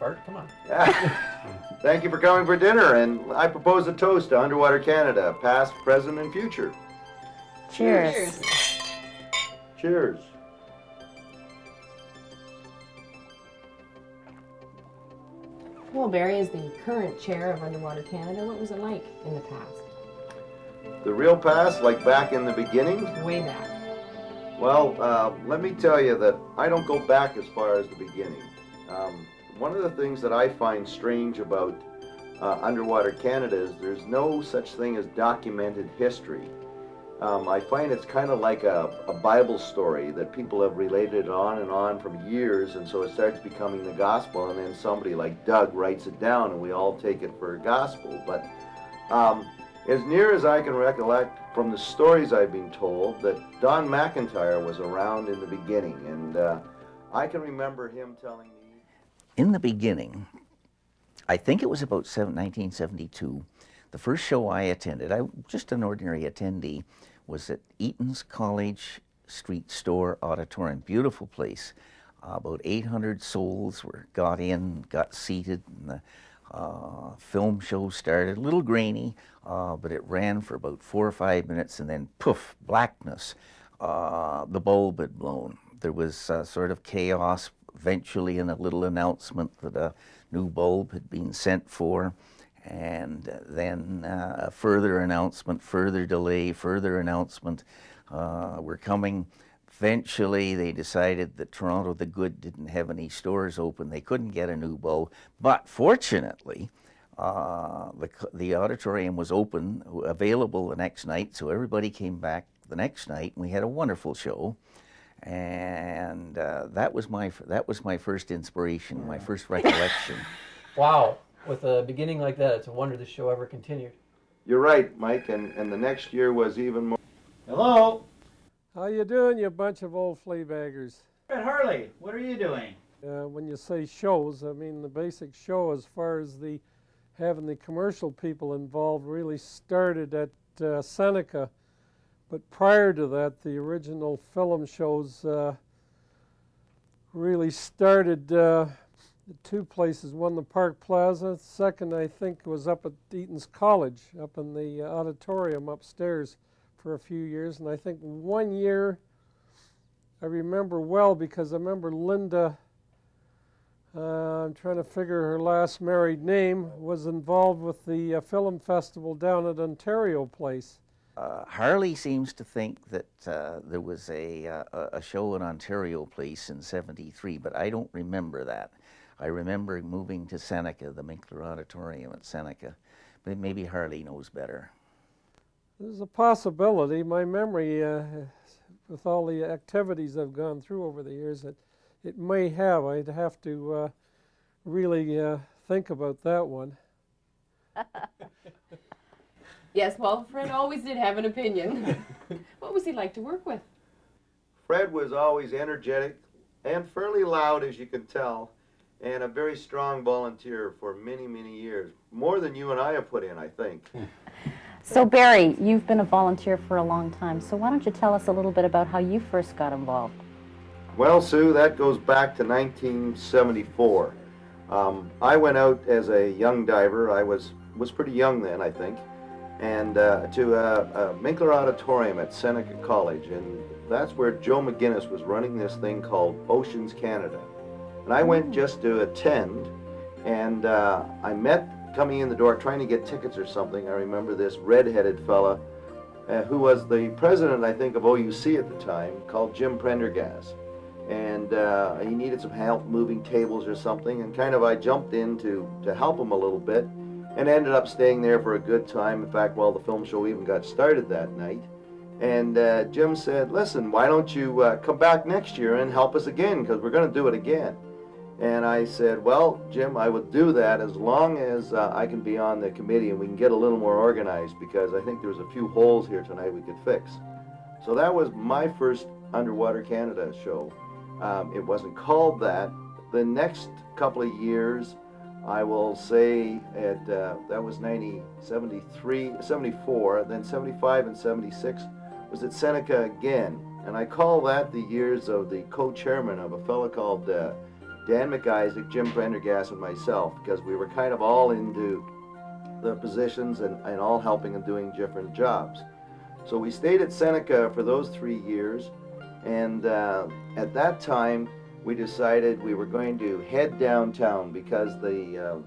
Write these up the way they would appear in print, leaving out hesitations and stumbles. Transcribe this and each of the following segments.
part. Come on. Thank you for coming for dinner, and I propose a toast to Underwater Canada, past, present, and future. Cheers. Cheers. Well, Barry, as the current chair of Underwater Canada, what was it like in the past? The real past, like back in the beginning? Way back. Well, let me tell you that I don't go back as far as the beginning. One of the things that I find strange about Underwater Canada is there's no such thing as documented history. I find it's kind of like a Bible story that people have related on and on from years, and so it starts becoming the gospel, and then somebody like Doug writes it down, and we all take it for gospel. But as near as I can recollect from the stories I've been told, that Don McIntyre was around in the beginning, and I can remember him telling me. In the beginning, I think it was about 1972, the first show I attended, just an ordinary attendee, was at Eaton's College Street Store Auditorium. Beautiful place. About 800 souls got seated, and the film show started. A little grainy, but it ran for about 4 or 5 minutes, and then poof, blackness. The bulb had blown. There was sort of chaos, eventually, in a little announcement that a new bulb had been sent for. And then a further announcement, further delay, further announcement. We're coming. Eventually, they decided that Toronto the Good didn't have any stores open. They couldn't get a new bulb. But fortunately, the auditorium was open, available the next night, so everybody came back the next night, and we had a wonderful show. And that was my first inspiration, my first recollection. Wow. With a beginning like that, it's a wonder this show ever continued. You're right, Mike, and the next year was even more. Hello? How you doing, you bunch of old fleabaggers? Fred Harley, what are you doing? When you say shows, I mean the basic show as far as having the commercial people involved really started at Seneca. But prior to that, the original film shows really started two places. One, the Park Plaza. Second, I think, was up at Eaton's College, up in the auditorium upstairs for a few years. And I think 1 year I remember well because I remember Linda, I'm trying to figure her last married name, was involved with the film festival down at Ontario Place. Harley seems to think that there was a show in Ontario Place in '73, but I don't remember that. I remember moving to Seneca, the Minkler Auditorium at Seneca, but maybe Harley knows better. There's a possibility. My memory, with all the activities I've gone through over the years, it may have. I'd have to really think about that one. Yes, well, Fred always did have an opinion. What was he like to work with? Fred was always energetic and fairly loud, as you can tell, and a very strong volunteer for many, many years. More than you and I have put in, I think. So Barry, you've been a volunteer for a long time, so why don't you tell us a little bit about how you first got involved? Well, Sue, that goes back to 1974. I went out as a young diver. I was pretty young then, I think, and to a Minkler Auditorium at Seneca College, and that's where Joe McGinnis was running this thing called Oceans Canada. And I went just to attend, and I met, coming in the door, trying to get tickets or something, I remember this red-headed fella who was the president, I think, of OUC at the time, called Jim Prendergast. And he needed some help moving tables or something, and kind of I jumped in to help him a little bit, and ended up staying there for a good time. In fact, well, the film show even got started that night. And Jim said, listen, why don't you come back next year and help us again, because we're going to do it again. And I said, well, Jim, I would do that as long as I can be on the committee and we can get a little more organized, because I think there was a few holes here tonight we could fix. So that was my first Underwater Canada show. It wasn't called that. The next couple of years, I will say that was 74, then 75 and 76 was at Seneca again. And I call that the years of the co-chairman of a fellow called Dan McIsaac, Jim Prendergast, and myself, because we were kind of all into the positions and all helping and doing different jobs. So we stayed at Seneca for those 3 years, and at that time we decided we were going to head downtown because the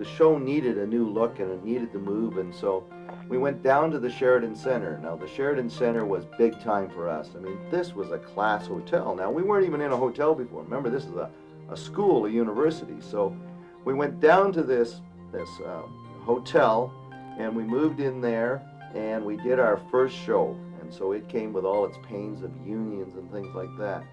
show needed a new look and it needed to move, and so we went down to the Sheraton Center. Now the Sheraton Center was big time for us. I mean, this was a class hotel. Now we weren't even in a hotel before. Remember, this is a school, a university. So we went down to this hotel, and we moved in there, and we did our first show. And so it came with all its pains of unions and things like that.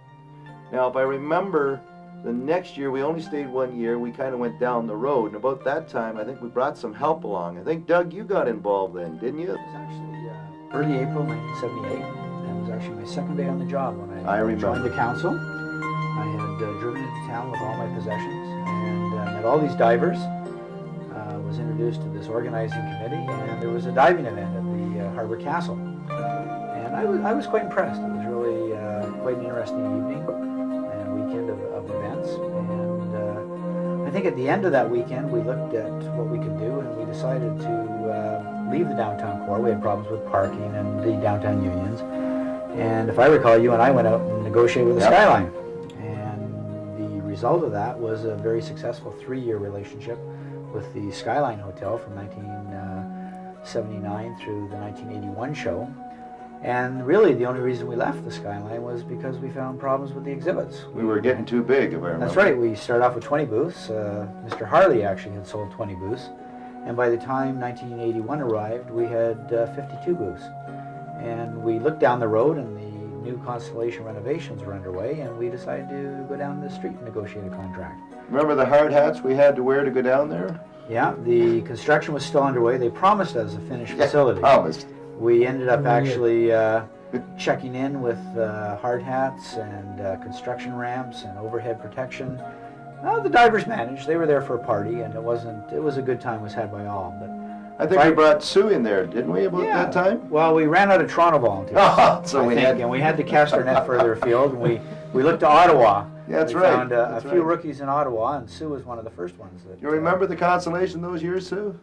Now, if I remember, the next year, we only stayed 1 year, we kind of went down the road, and about that time, I think we brought some help along. I think, Doug, you got involved then, didn't you? It was actually early April 1978, and it was actually my second day on the job when I joined the council. I had driven into town with all my possessions and met all these divers, was introduced to this organizing committee, and there was a diving event at the Harbor Castle. And I was quite impressed. It was really quite an interesting evening and weekend of events. And I think at the end of that weekend, we looked at what we could do, and we decided to leave the downtown core. We had problems with parking and the downtown unions. And if I recall, you and I went out and negotiated with the Skyline. And the result of that was a very successful 3-year relationship with the Skyline Hotel from 1979 through the 1981 show. And really, the only reason we left the Skyline was because we found problems with the exhibits. We were getting too big, if I remember. That's right. We started off with 20 booths. Mr. Harley actually had sold 20 booths. And by the time 1981 arrived, we had 52 booths. And we looked down the road, and the new Constellation renovations were underway, and we decided to go down the street and negotiate a contract. Remember the hard hats we had to wear to go down there? Yeah, the construction was still underway. They promised us a finished facility. Promised. We ended up actually checking in with hard hats and construction ramps and overhead protection. The divers managed. They were there for a party, and it was a good time was had by all. But I think we brought Sue in there, didn't we, about that time? Well, we ran out of Toronto volunteers. And we had to cast our net further afield, and we looked to Ottawa. Yeah, that's we right. found a few rookies in Ottawa, and Sue was one of the first ones. You remember the Constellation those years, Sue?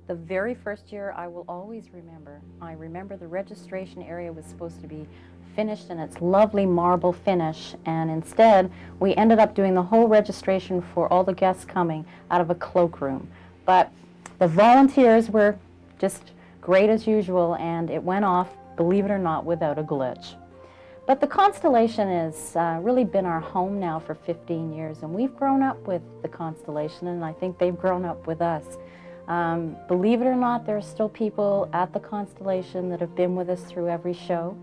The very first year I will always remember. I remember the registration area was supposed to be finished in its lovely marble finish, and instead we ended up doing the whole registration for all the guests coming out of a cloakroom. But the volunteers were just great as usual, and it went off, believe it or not, without a glitch. But the Constellation has really been our home now for 15 years, and we've grown up with the Constellation, and I think they've grown up with us. Believe it or not, there are still people at the Constellation that have been with us through every show.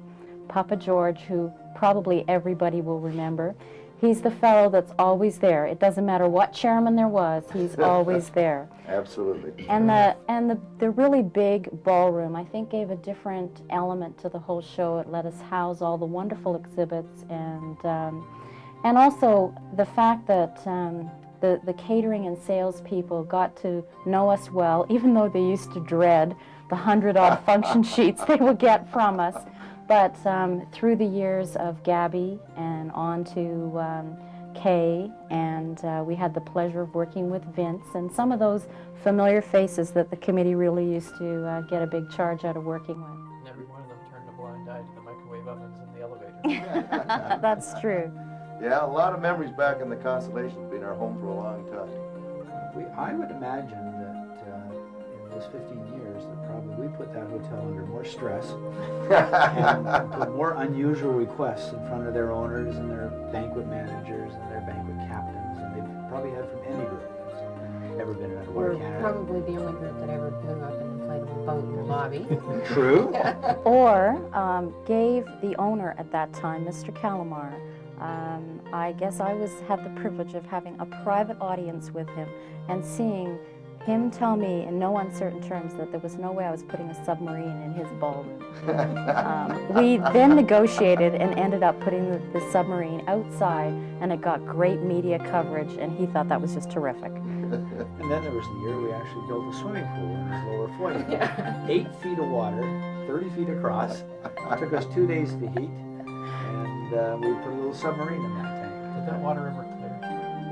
Papa George, who probably everybody will remember, he's the fellow that's always there. It doesn't matter what chairman there was, he's always there. Absolutely. And the really big ballroom, I think, gave a different element to the whole show. It let us house all the wonderful exhibits, and also the fact that the catering and sales people got to know us well, even though they used to dread the 100-odd function sheets they would get from us. But through the years of Gabby and on to Kay, and we had the pleasure of working with Vince, and some of those familiar faces that the committee really used to get a big charge out of working with. And every one of them turned a blind eye to the microwave ovens in the elevator. That's true. Yeah, a lot of memories back in the Constellation. Been our home for a long time. I would imagine that in those 15 years, that probably we put that hotel under more stress and put more unusual requests in front of their owners and their banquet managers and their banquet captains than they've probably had from any group that's ever been in Underwater We're Canada. probably the only group that ever blew up an inflatable boat in the lobby. True. Or gave the owner at that time, Mr. Calamar, I guess I had the privilege of having a private audience with him and seeing him tell me in no uncertain terms that there was no way I was putting a submarine in his ballroom. We then negotiated and ended up putting the submarine outside, and it got great media coverage, and he thought that was just terrific. And then there was the year we actually built a swimming pool in his lower foyer. 8 feet of water, 30 feet across. It took us 2 days to heat, and we put a little submarine in that tank. Did that water ever clear?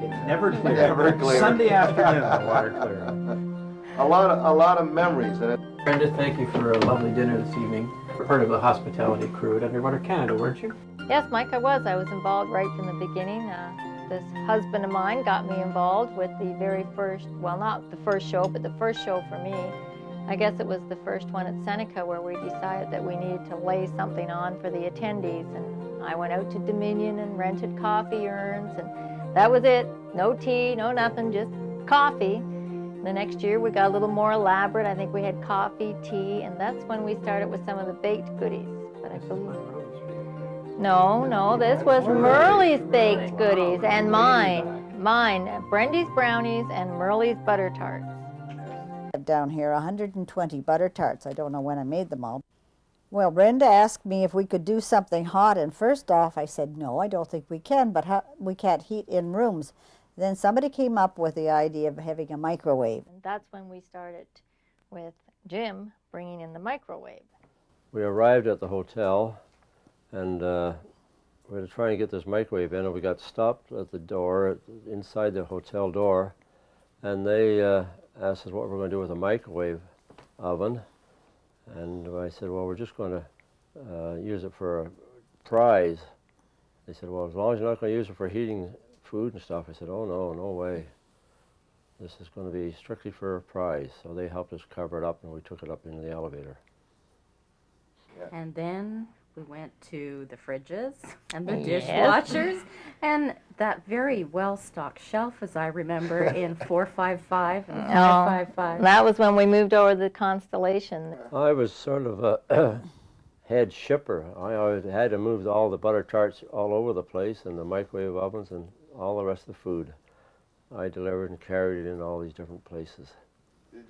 It's never clear. Never clear. Sunday afternoon, the water cleared. A lot of memories. And Brenda, thank you for a lovely dinner this evening. Part of the hospitality crew at Underwater Canada, weren't you? Yes, Mike, I was. I was involved right from the beginning. This husband of mine got me involved with the very first, well, not the first show, but the first show for me. I guess it was the first one at Seneca where we decided that we needed to lay something on for the attendees. And I went out to Dominion and rented coffee urns, and that was it. No tea, no nothing, just coffee. The next year we got a little more elaborate. I think we had coffee, tea, and that's when we started with some of the baked goodies. But I believe... No, this was Merle's baked goodies and mine, Brendy's brownies and Merle's butter tarts. Down here, 120 butter tarts. I don't know when I made them all. Well, Brenda asked me if we could do something hot, and first off I said, no, I don't think we can, but we can't heat in rooms. Then somebody came up with the idea of having a microwave. And that's when we started with Jim bringing in the microwave. We arrived at the hotel, and we were trying to get this microwave in, and we got stopped at the door, inside the hotel door, and they asked us what we're going to do with a microwave oven. And I said, well, we're just going to use it for a prize. They said, well, as long as you're not going to use it for heating food and stuff. I said, oh, no way. This is going to be strictly for a prize. So they helped us cover it up, and we took it up into the elevator. And then we went to the fridges and the dishwashers and that very well-stocked shelf, as I remember, in 455 and 555. That was when we moved over to the Constellation. I was sort of a head shipper. I always had to move all the butter tarts all over the place, and the microwave ovens and all the rest of the food. I delivered and carried it in all these different places.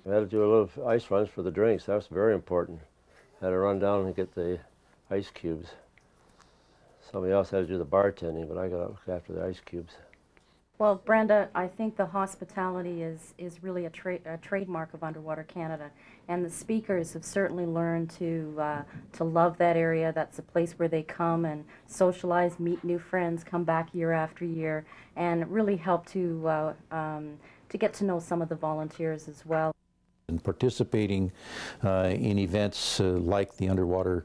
We had to do a little ice runs for the drinks. That was very important. Had to run down and get the ice cubes. Somebody else had to do the bartending, but I got to look after the ice cubes. Well, Brenda, I think the hospitality is really a trademark of Underwater Canada, and the speakers have certainly learned to love that area. That's a place where they come and socialize, meet new friends, come back year after year, and really help to get to know some of the volunteers as well. And participating in events like the Underwater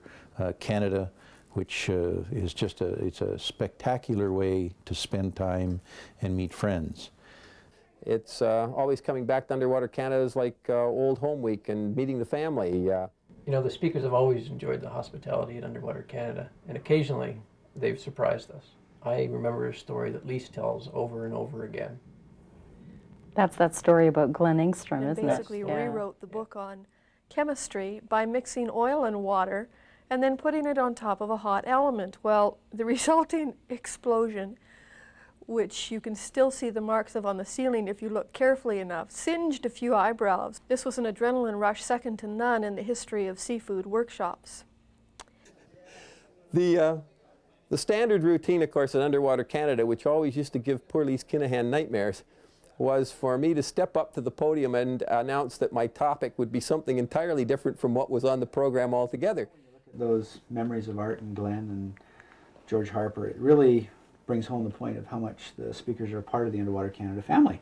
Canada, which is just it's a spectacular way to spend time and meet friends. It's always coming back to Underwater Canada is like old home week and meeting the family. You know, the speakers have always enjoyed the hospitality at Underwater Canada, and occasionally they've surprised us. I remember a story that Lise tells over and over again. That's that story about Glenn Engstrom, and isn't it? basically rewrote the book on chemistry by mixing oil and water and then putting it on top of a hot element. Well, the resulting explosion, which you can still see the marks of on the ceiling if you look carefully enough, singed a few eyebrows. This was an adrenaline rush second to none in the history of seafood workshops. The standard routine, of course, in Underwater Canada, which always used to give poor Lise Kinahan nightmares, was for me to step up to the podium and announce that my topic would be something entirely different from what was on the program altogether. Those memories of Art and Glenn and George Harper, it really brings home the point of how much the speakers are part of the Underwater Canada family.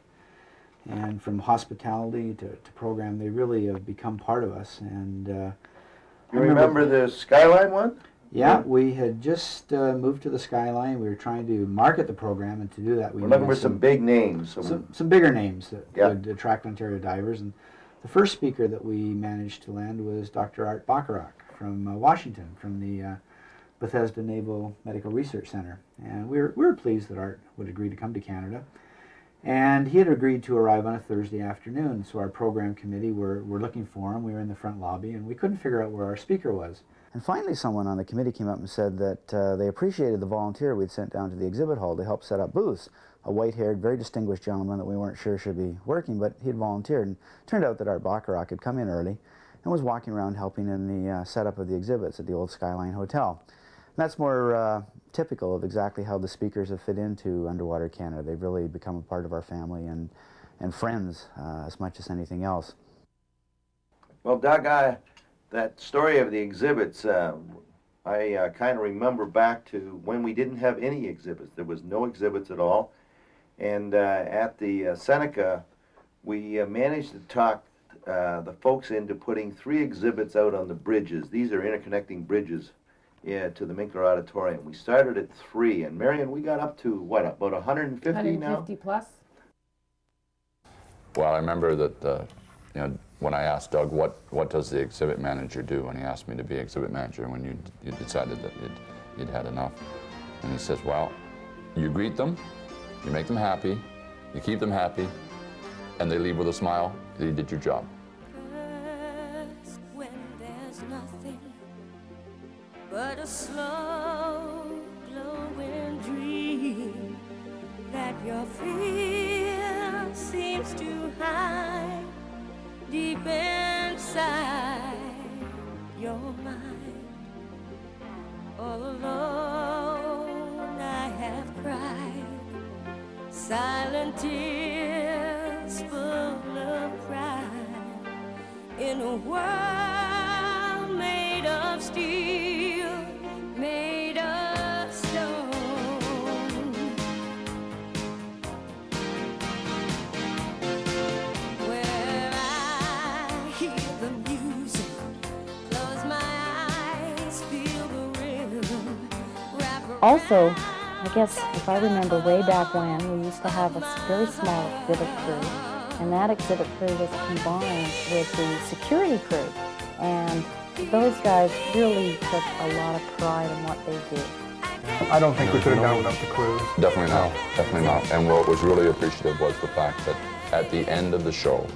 And from hospitality to program, they really have become part of us. And you remember the Skyline one? Yeah, we had just moved to the Skyline. We were trying to market the program, and to do that, we're looking for some big names. Some bigger names that would attract Ontario divers. And the first speaker that we managed to land was Dr. Art Bacharach from Washington, from the Bethesda Naval Medical Research Center. And we were pleased that Art would agree to come to Canada. And he had agreed to arrive on a Thursday afternoon, so our program committee were looking for him. We were in the front lobby, and we couldn't figure out where our speaker was. And finally someone on the committee came up and said that they appreciated the volunteer we'd sent down to the exhibit hall to help set up booths. A white-haired, very distinguished gentleman that we weren't sure should be working, but he'd volunteered. And it turned out that Art Bacharach had come in early and was walking around helping in the setup of the exhibits at the old Skyline Hotel. And that's more typical of exactly how the speakers have fit into Underwater Canada. They've really become a part of our family and friends as much as anything else. Well, Doug, that story of the exhibits, I kind of remember back to when we didn't have any exhibits. There was no exhibits at all. And at the Seneca, we managed to talk the folks into putting 3 exhibits out on the bridges. These are interconnecting bridges to the Minkler Auditorium. We started at 3, and Marion, we got up to, what, about 150 now? 150 plus. Well, I remember that, you know, when I asked Doug, what does the exhibit manager do? And he asked me to be exhibit manager when you decided that you'd had enough. And he says, well, you greet them, you make them happy, you keep them happy, and they leave with a smile. You did your job. When there's nothing but a slow glowing dream that your fear seems to hide deep inside your mind. All alone I have cried silent tears full of pride in a world made of steel, made of stone. Where I hear the music, close my eyes, feel the rhythm, wrap around. Also, I guess if I remember way back when, we used to have a very small exhibit crew, and that exhibit crew was combined with the security crew, and those guys really took a lot of pride in what they did. I don't think we could have done without the crews. Definitely not, definitely not. And what was really appreciative was the fact that at the end of the show,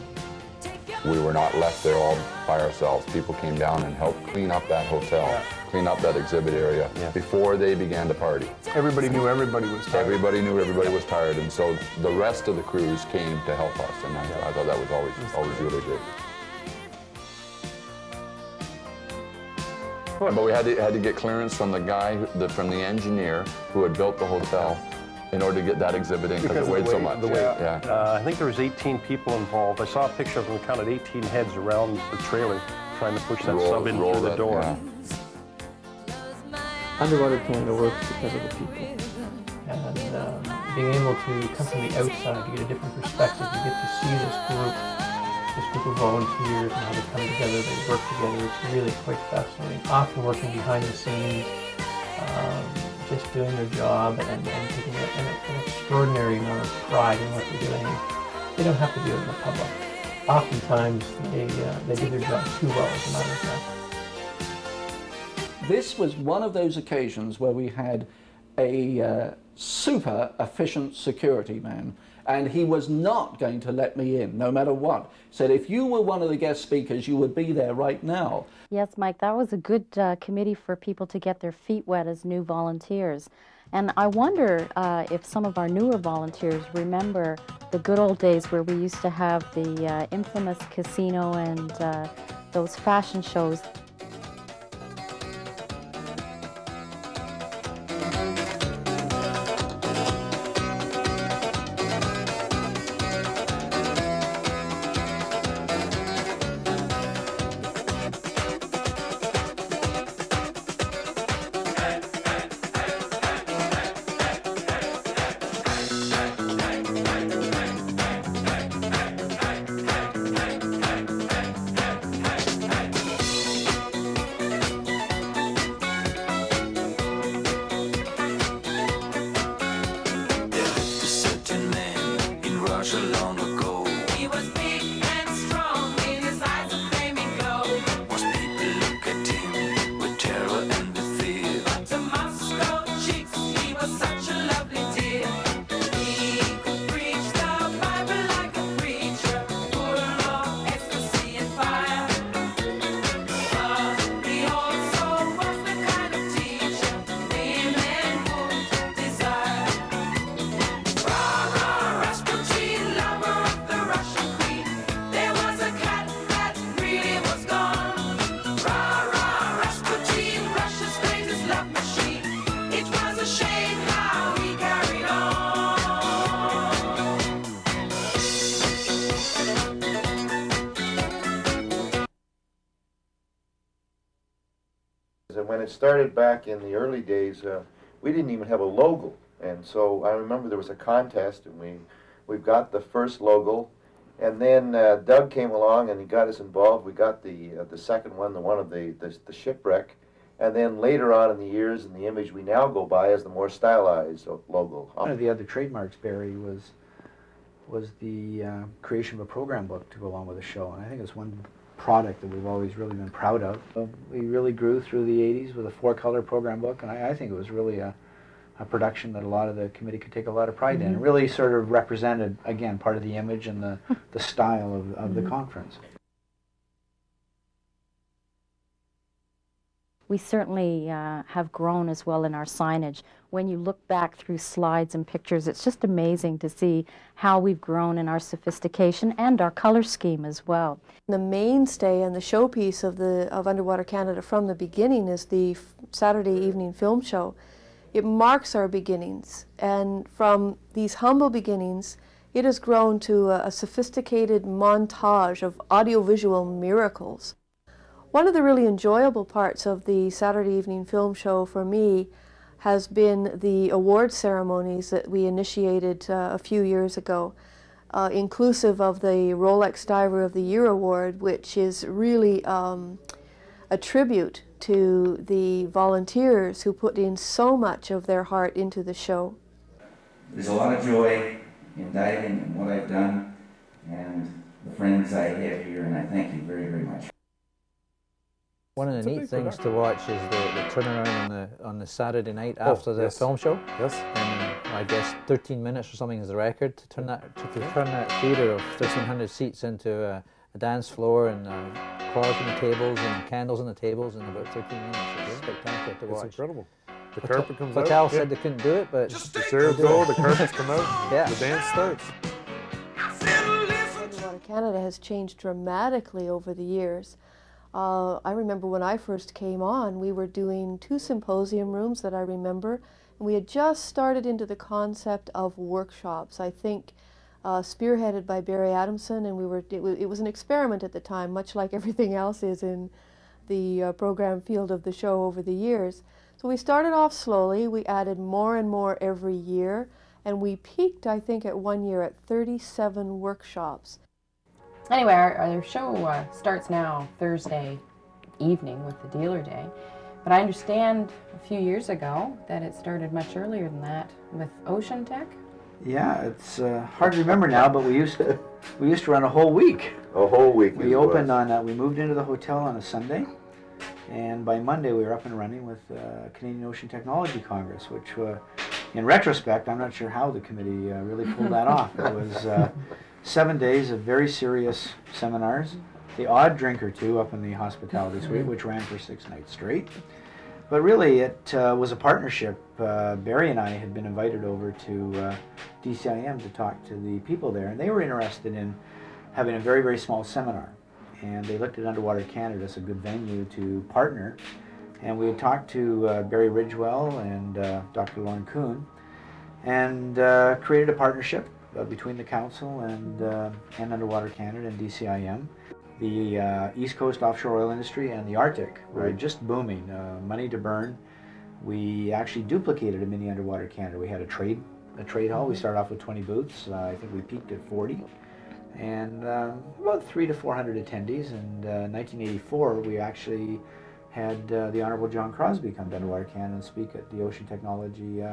we were not left there all by ourselves. People came down and helped clean up that hotel, clean up that exhibit area before they began to party. Everybody knew everybody was tired. Everybody knew everybody was tired, and so the rest of the crews came to help us, and I thought that was always really great. But we had to get clearance from the guy, from the engineer who had built the hotel, in order to get that exhibit in because it weighed so much. I think there was 18 people involved. I saw a picture of them, counted 18 heads around the trailer trying to push that sub in through the door. Underwater Canada works because of the people. And being able to come from the outside to get a different perspective, you get to see this group of volunteers and how they come together, they work together. It's really quite fascinating. Often working behind the scenes, just doing their job and taking an extraordinary amount of pride in what they're doing. They don't have to do it in the public. Oftentimes, they do their job too well, as a matter of fact. This was one of those occasions where we had a super efficient security man, and he was not going to let me in, no matter what. Said, if you were one of the guest speakers, you would be there right now. Yes, Mike, that was a good committee for people to get their feet wet as new volunteers. And I wonder if some of our newer volunteers remember the good old days where we used to have the infamous casino and those fashion shows. And when it started back in the early days, we didn't even have a logo. And so I remember there was a contest, and we've got the first logo, and then Doug came along and he got us involved. We got the second one, the one of the shipwreck, and then later on in the years, and the image we now go by is the more stylized logo. One of the other trademarks, Barry, was the creation of a program book to go along with the show, and I think it's one product that we've always really been proud of. We really grew through the 80s with a 4-color program book, and I think it was really a production that a lot of the committee could take a lot of pride in. It really sort of represented, again, part of the image and the style of the conference. We certainly have grown as well in our signage. When you look back through slides and pictures, it's just amazing to see how we've grown in our sophistication and our color scheme as well. The mainstay and the showpiece of Underwater Canada from the beginning is the Saturday evening film show. It marks our beginnings, and from these humble beginnings, it has grown to a sophisticated montage of audiovisual miracles. One of the really enjoyable parts of the Saturday evening film show for me has been the award ceremonies that we initiated a few years ago, inclusive of the Rolex Diver of the Year award, which is really a tribute to the volunteers who put in so much of their heart into the show. There's a lot of joy in diving and what I've done and the friends I have here, and I thank you very, very much. One of the neat things to watch is the turnaround on the Saturday night after the film show. Yes. And I guess 13 minutes or something is the record to turn that theatre of 1,300 seats into a dance floor and cars on the tables and candles on the tables in about 13 minutes. It's spectacular to watch. It's incredible. The carpet comes out. Hotel said they couldn't do it, but the chairs go, the carpets come out, yeah. The dance starts. Underwater Canada has changed dramatically over the years. I remember when I first came on, we were doing 2 symposium rooms that I remember, and we had just started into the concept of workshops, I think spearheaded by Barry Adamson, and it was an experiment at the time, much like everything else is in the program field of the show over the years. So we started off slowly, we added more and more every year, and we peaked, I think, at one year at 37 workshops. Anyway, our show starts now Thursday evening with the dealer day, but I understand a few years ago that it started much earlier than that with Ocean Tech. Yeah, it's hard to remember now, but we used to run a whole week. A whole week. We opened on we moved into the hotel on a Sunday, and by Monday we were up and running with Canadian Ocean Technology Congress, which in retrospect I'm not sure how the committee really pulled that off. It was 7 days of very serious seminars, the odd drink or two up in the hospitality suite, which ran for 6 nights straight. But really it was a partnership. Barry and I had been invited over to DCIM to talk to the people there, and they were interested in having a very, very small seminar. And they looked at Underwater Canada as a good venue to partner. And we had talked to Barry Ridgewell and Dr. Lauren Kuhn, and created a partnership between the Council and Underwater Canada and DCIM. The East Coast offshore oil industry and the Arctic were just booming, money to burn. We actually duplicated a mini Underwater Canada. We had a trade hall. We started off with 20 booths. I think we peaked at 40. And about 300 to 400 attendees. And 1984, we actually had the Honorable John Crosby come to Underwater Canada and speak at the Ocean Technology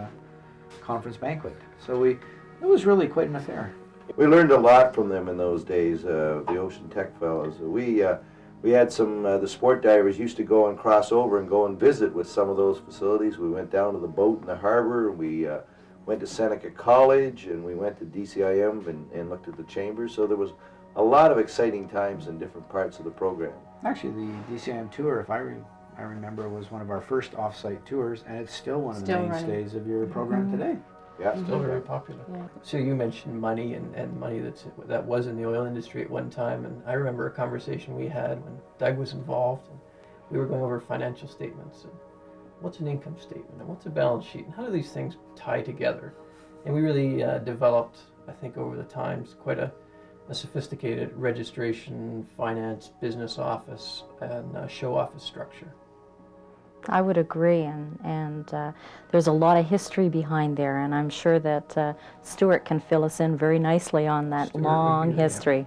Conference Banquet. So it was really quite an affair. We learned a lot from them in those days, the Ocean Tech fellows. We had some, the sport divers used to go and cross over and go and visit with some of those facilities. We went down to the boat in the harbor, we went to Seneca College, and we went to DCIM and looked at the chambers. So there was a lot of exciting times in different parts of the program. Actually, the DCIM tour, if I remember, was one of our first off-site tours, and it's still one of the mainstays of your program today. Yeah, still very popular. Yeah. So you mentioned money and money that was in the oil industry at one time, and I remember a conversation we had when Doug was involved, and we were going over financial statements and what's an income statement and what's a balance sheet and how do these things tie together, and we really developed, I think, over the times quite a sophisticated registration, finance, business office, and show office structure. I would agree, and there's a lot of history behind there, and I'm sure that Stuart can fill us in very nicely on that long history.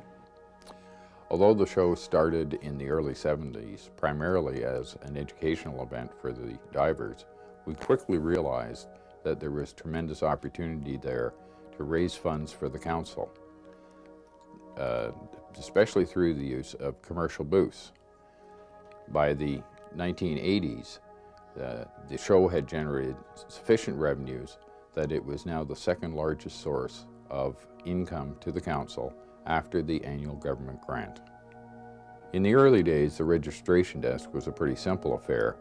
Although the show started in the early 70s, primarily as an educational event for the divers, we quickly realized that there was tremendous opportunity there to raise funds for the council, especially through the use of commercial booths. By the 1980s, the show had generated sufficient revenues that it was now the second largest source of income to the council after the annual government grant. In the early days, the registration desk was a pretty simple affair.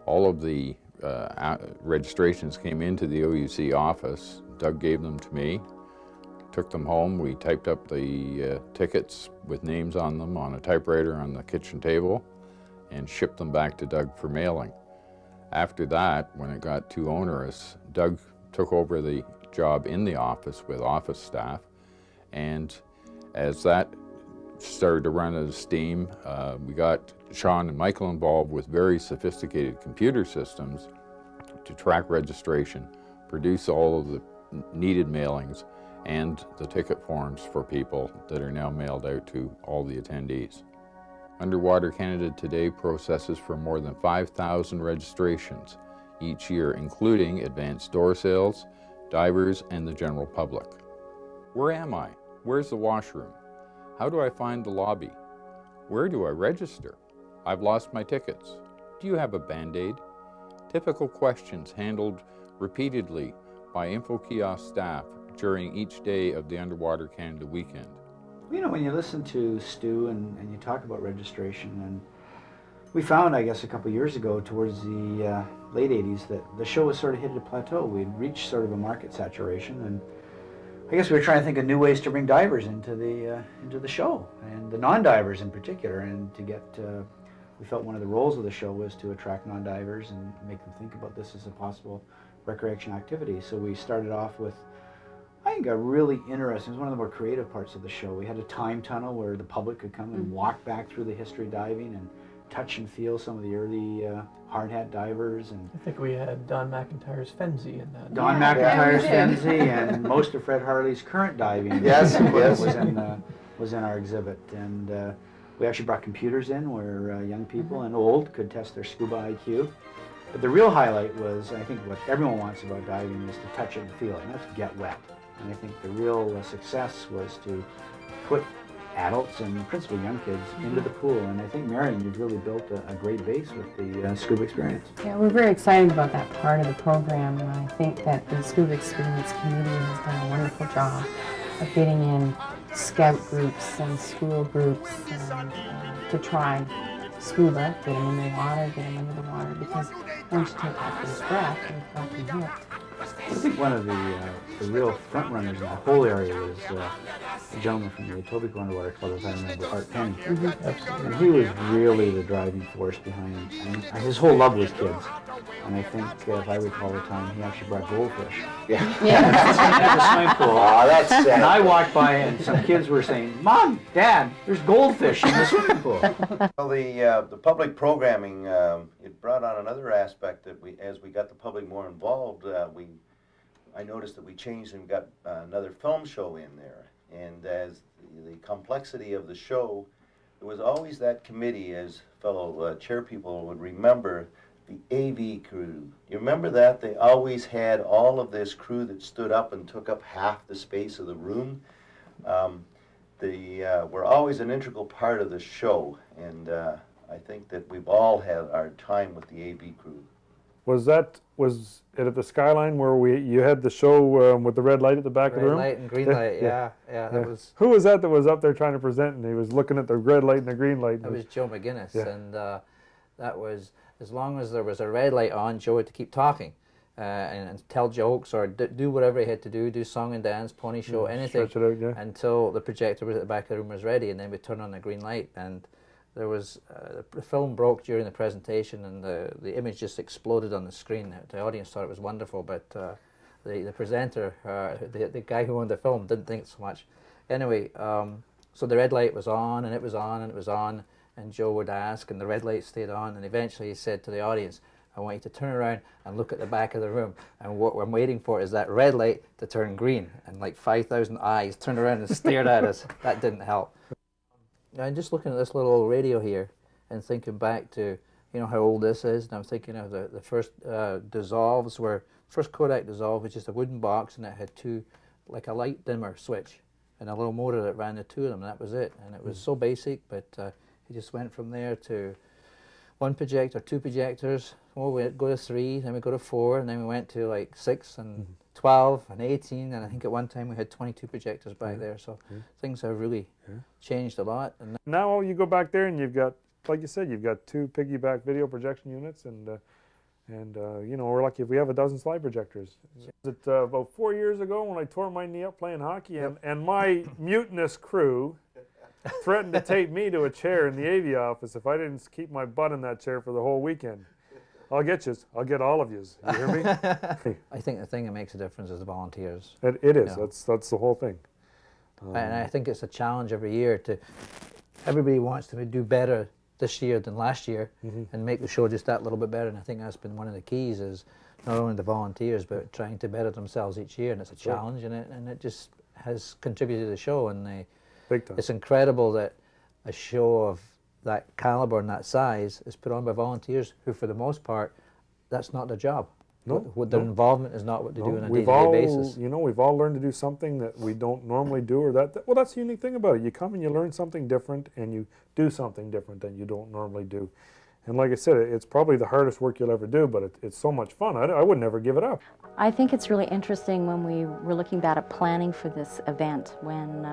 All of the registrations came into the OUC office. Doug gave them to me, took them home. We typed up the tickets with names on them on a typewriter on the kitchen table and shipped them back to Doug for mailing. After that, when it got too onerous, Doug took over the job in the office with office staff, and as that started to run out of steam, we got Sean and Michael involved with very sophisticated computer systems to track registration, produce all of the needed mailings, and the ticket forms for people that are now mailed out to all the attendees. Underwater Canada today processes for more than 5,000 registrations each year, including advanced door sales, divers, and the general public. Where am I? Where's the washroom? How do I find the lobby? Where do I register? I've lost my tickets. Do you have a Band-Aid? Typical questions handled repeatedly by InfoKiosk staff during each day of the Underwater Canada weekend. You know, when you listen to Stu and you talk about registration, and we found, I guess, a couple of years ago towards the late 80s that the show was sort of hit a plateau. We'd reached sort of a market saturation, and I guess we were trying to think of new ways to bring divers into the show, and the non-divers in particular, and to get, we felt one of the roles of the show was to attract non-divers and make them think about this as a possible recreation activity. So we started off with, I think, a really interesting, it was one of the more creative parts of the show. We had a time tunnel where the public could come and walk back through the history of diving and touch and feel some of the early hard hat divers. And I think we had Don McIntyre's Fenzi in that. Don McIntyre's Fenzi and most of Fred Harley's current diving Yes. was in our exhibit. And we actually brought computers in where young people and old could test their scuba IQ. But the real highlight was, I think what everyone wants about diving is to touch it and feel it, and that's get wet. And I think the real success was to put adults and principally young kids into the pool. And I think, Marion, you've really built a great base with the scuba experience. Yeah, we're very excited about that part of the program, and I think that the Scuba Experience Committee has done a wonderful job of getting in scout groups and school groups to try scuba, get them in the water, get them under the water, because once you take that first breath, you've got them hooked. I think one of the real front runners in that whole area was a gentleman from the Etobicoke Underwater Club, as I remember, Art Penny. And he was really the driving force behind, his whole love was kids. And I think, if I recall the time, he actually brought goldfish. Yeah. At the swimming pool. Oh, that's sad. And I walked by and some kids were saying, "Mom, Dad, there's goldfish in the swimming pool." Well, the public programming, it brought on another aspect that as we got the public more involved, I noticed that we changed and got another film show in there. And as the complexity of the show, there was always that committee, as fellow chair people would remember, the AV crew. You remember that? They always had all of this crew that stood up and took up half the space of the room. They were always an integral part of the show, and I think that we've all had our time with the AV crew. Was it at the Skyline where you had the show with the red light at the back of the room? Red light and green light, yeah. That was. Who was that was up there trying to present, and he was looking at the red light and the green light? That was Joe McGuinness, and that was, as long as there was a red light on, Joe had to keep talking and tell jokes or do whatever he had to do song and dance, pony show, anything, stretch it out, until the projector was at the back of the room was ready, and then we'd turn on the green light. And there was, the film broke during the presentation, and the image just exploded on the screen. The audience thought it was wonderful, but the presenter, the guy who owned the film, didn't think so much. Anyway, so the red light was on, and it was on, and it was on, and Joe would ask, and the red light stayed on, and eventually he said to the audience, I want you to turn around and look at the back of the room. And what I'm waiting for is that red light to turn green. And like 5,000 eyes turned around and stared at us. That didn't help. I'm just looking at this little old radio here and thinking back to, you know, how old this is. And I'm thinking of the first dissolves first Kodak dissolve was just a wooden box, and it had two, like a light dimmer switch and a little motor that ran the two of them, and that was it. And it was so basic, but it just went from there to one projector, two projectors. Oh, we'd go to 3, then we go to 4, and then we went to like 6 and 12 and 18, and I think at one time we had 22 projectors back there. So things have really changed a lot. And now you go back there and you've got, like you said, you've got 2 piggyback video projection units, and you know, we're lucky if we have a dozen slide projectors. About 4 years ago when I tore my knee up playing hockey, and my mutinous crew threatened to take me to a chair in the AV office if I didn't keep my butt in that chair for the whole weekend. I'll get yous. I'll get all of yous. You hear me? I think the thing that makes a difference is the volunteers. It is. You know? That's the whole thing. And I think it's a challenge every year to, everybody wants to do better this year than last year and make the show just that little bit better. And I think that's been one of the keys, is not only the volunteers but trying to better themselves each year. And it's a challenge, and it just has contributed to the show. And big time. It's incredible that a show of that caliber and that size is put on by volunteers who, for the most part, that's not their job. No, their involvement is not what they do on a we've day-to-day basis. You know, we've all learned to do something that we don't normally do, or well, that's the unique thing about it. You come and you learn something different, and you do something different that you don't normally do. And like I said, it's probably the hardest work you'll ever do, but it's so much fun. I would never give it up. I think it's really interesting when we were looking back at planning for this event, when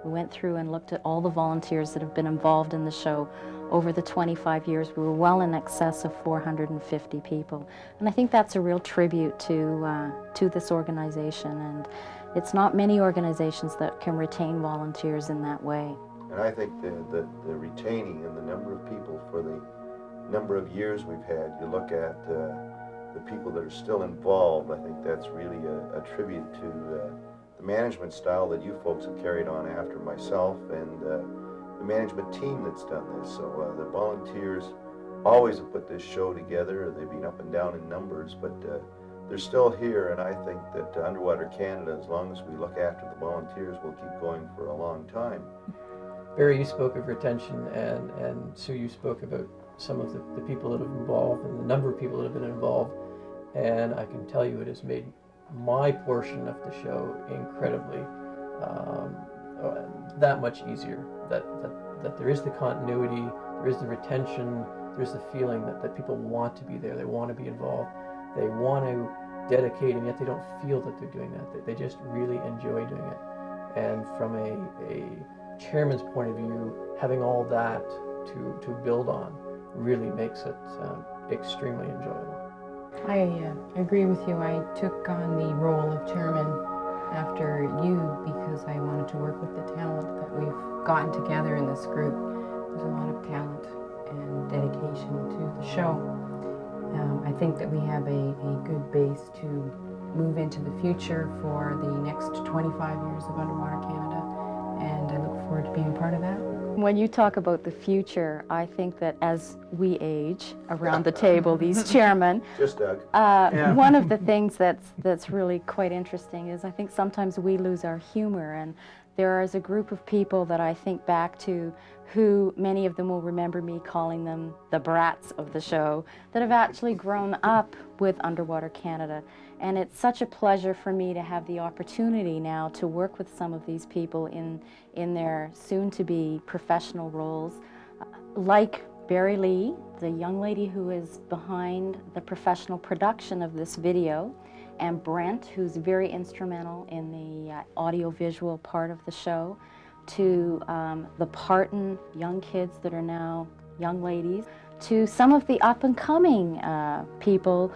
we went through and looked at all the volunteers that have been involved in the show over the 25 years. We were well in excess of 450 people. And I think that's a real tribute to this organization. And it's not many organizations that can retain volunteers in that way. And I think the retaining and the number of people for the number of years we've had, you look at the people that are still involved, I think that's really a tribute to the management style that you folks have carried on after myself, and the management team that's done this. So the volunteers always have put this show together. They've been up and down in numbers, but they're still here, and I think that Underwater Canada, as long as we look after the volunteers, will keep going for a long time. Barry, you spoke of retention, and Sue, you spoke about some of the people that have been involved and the number of people that have been involved, and I can tell you it has made my portion of the show incredibly that much easier. That there is the continuity, there is the retention, there's the feeling that people want to be there, they want to be involved, they want to dedicate, and yet they don't feel that they're doing that. They just really enjoy doing it. And from a chairman's point of view, having all that to build on really makes it extremely enjoyable. I agree with you. I took on the role of chairman after you because I wanted to work with the talent that we've gotten together in this group. There's a lot of talent and dedication to the show. I think that we have a good base to move into the future for the next 25 years of Underwater Canada, and I look forward to being part of that. When you talk about the future, I think that as we age around the table, these chairmen, just Doug. One of the things that's really quite interesting is I think sometimes we lose our humor, and there is a group of people that I think back to who many of them will remember me calling them the brats of the show, that have actually grown up with Underwater Canada. And it's such a pleasure for me to have the opportunity now to work with some of these people in their soon-to-be professional roles, like Barry Lee, the young lady who is behind the professional production of this video, and Brent, who's very instrumental in the audio-visual part of the show, to the Parton young kids that are now young ladies, to some of the up-and-coming people.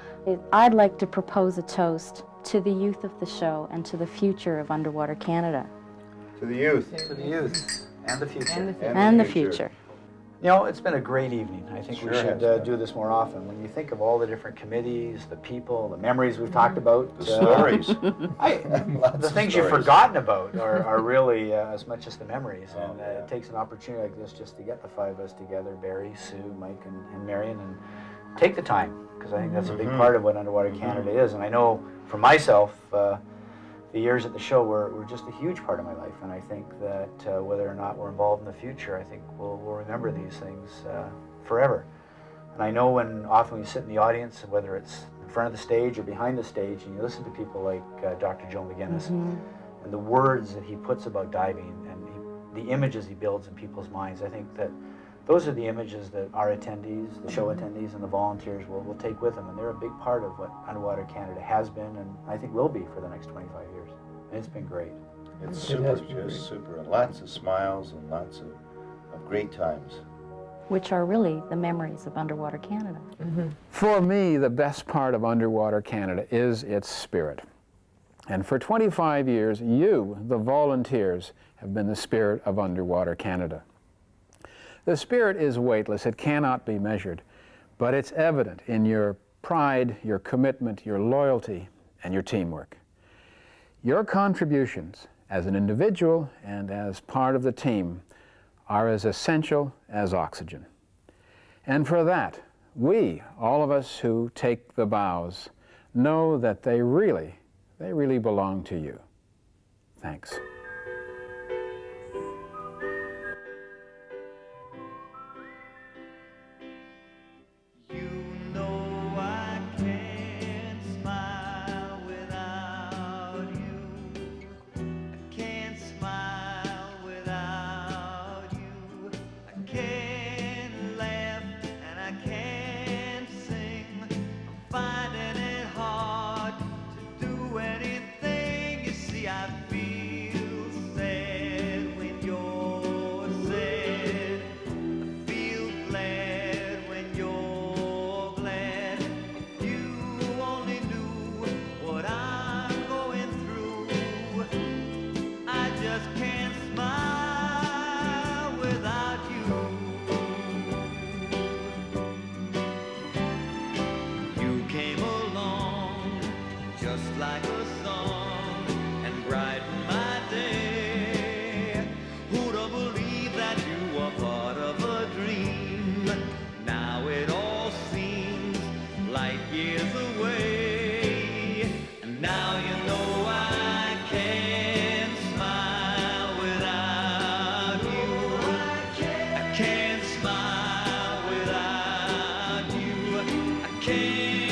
I'd like to propose a toast to the youth of the show and to the future of Underwater Canada. To the youth. To the youth. And the future. And the future. You know, it's been a great evening. I think we Sure should has, do this more often. When you think of all the different committees, the people, the memories we've talked about. The stories. The things you've forgotten about are really as much as the memories. And it takes an opportunity like this just to get the 5 of us together, Barry, Sue, Mike, and Marion, and take the time. because I think that's a big part of what Underwater Canada is. And I know for myself, the years at the show were just a huge part of my life. And I think that whether or not we're involved in the future, I think we'll remember these things forever. And I know when often we sit in the audience, whether it's in front of the stage or behind the stage, and you listen to people like Dr. Joe McGinnis, and the words that he puts about diving and the images he builds in people's minds, I think that those are the images that our attendees, the show attendees and the volunteers will take with them, and they're a big part of what Underwater Canada has been and I think will be for the next 25 years. And it's been great. It's super, just super. And lots of smiles and lots of great times. Which are really the memories of Underwater Canada. For me, the best part of Underwater Canada is its spirit. And for 25 years, you, the volunteers, have been the spirit of Underwater Canada. The spirit is weightless, it cannot be measured, but it's evident in your pride, your commitment, your loyalty, and your teamwork. Your contributions as an individual and as part of the team are as essential as oxygen. And for that, we, all of us who take the bows, know that they really belong to you. Thanks. Can't smile without you. I can't.